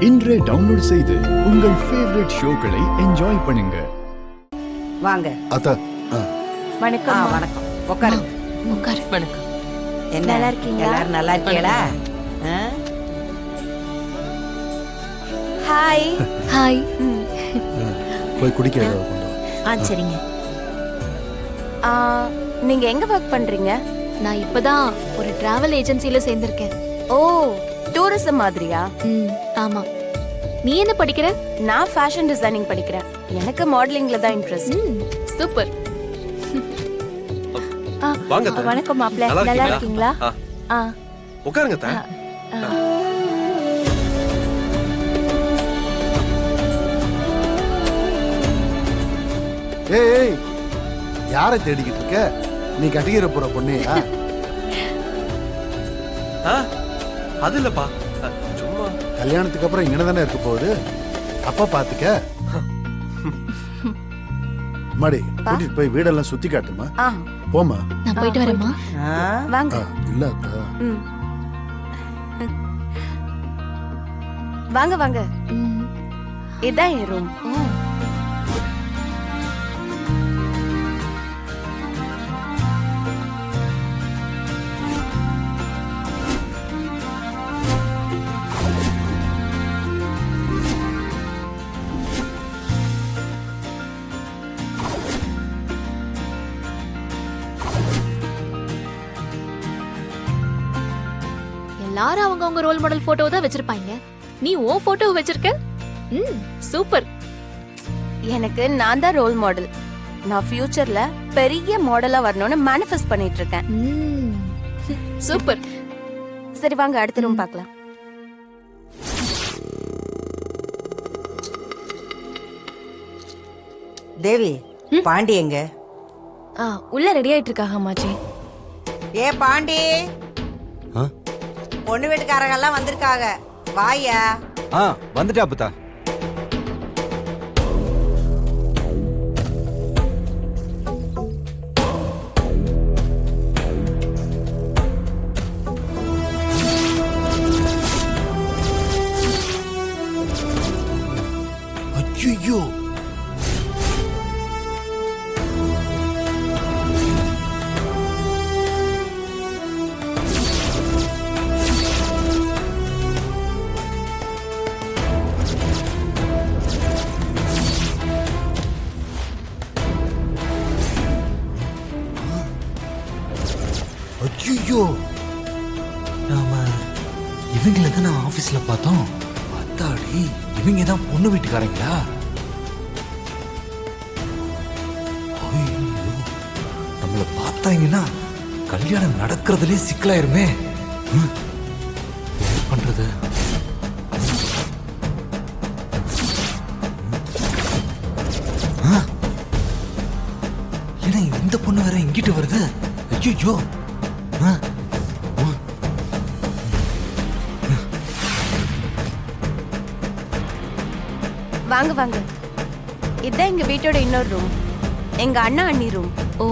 இன்றே டவுன்லோட் செய்து உங்கள் ஃபேவரட் ஷோக்களை என்ஜாய் பண்ணுங்க. வாங்க அத்தா. வணக்கம். வணக்கம், உட்காருங்க. உட்காரு. வணக்கம். என்ன நல்லா இருக்கீங்களா? எல்லாரும் நல்லா இருக்கீங்களா? ஹாய். ஹாய். போய் குடிக்க ஏதாவது கொண்டு வா. சரிங்க. நீங்க எங்க ஒர்க் பண்றீங்க? நான் இப்பதான் ஒரு டிராவல் ஏஜென்சில சேர்ந்திருக்கேன். ஓ, டூரிசம் மாதிரியா? ஆமா. நீ என்ன படிக்கிற? நான் ஃபேஷன் டிசைனிங் படிக்கிறேன். எனக்கு மாடலிங்ல தான் இன்ட்ரெஸ்ட். சூப்பர். வணக்கம் மாப்ள, நல்லா இருக்கீங்களா? உட்காருங்க தா. ஏய், யாரை தேடிக்கிட்டு இருக்க? நீ கட்டிக்கிற போற பொண்ணையா? அது இல்லப்பா, சும்மா. கல்யாணத்துக்கு அப்புறம் இங்கே தானே இருக்க போகுது. அப்ப பாத்துக்க. மாடி கூட்டிட்டு போய் வீடெல்லாம் சுத்தி காட்டுமா? போமா. நான் போயிட்டு வரேம்மா. வாங்க. இல்ல அத்தா. வாங்க வாங்க. இதான் என் ரூம். எல்லாரும் அவங்க ரோல் மாடல் போட்டோ தான் வச்சிருப்பாங்க. நீ உன் போட்டோ வச்சிருக்க? சூப்பர். எனக்கு நான் தான் ரோல் மாடல். நான் ஃபியூச்சர்ல பெரிய மாடலா வரணும்னு மேனிஃபெஸ்ட் பண்ணிட்டு இருக்கேன். சூப்பர். சரி வாங்க, அடுத்த ரூம் பார்க்கலாம். தேவி, பாண்டி எங்க? உள்ள ரெடி ஆயிட்டு இருக்காங்க அம்மாச்சி. ஏ பாண்டி, பொண்ணு வீட்டுக்காரங்க எல்லாம் வந்திருக்காங்க, வாயா. வந்துட்டா புத்தா. ஐயோ, ஐயோ, நாம இவங்கள தான் நான் ஆபீஸ்ல பார்த்தோம். அத்தாடி, இவங்க தான் பொண்ணு வீட்டுக்காரங்களா? ஐயோ, நம்மள பார்த்தாங்கன்னா கல்யாணம் நடக்கிறதுலே சிக்கலாயிருமே. என்ன பண்றது? ஏன்னா இந்த பொண்ணு வேற இங்கிட்டு வருது. ஐயோ, வாங்க வாங்க. இதான் எங்க வீட்டோட இன்னொரு ரூம். எங்க அண்ணா அண்ணி ரூம். ஓ,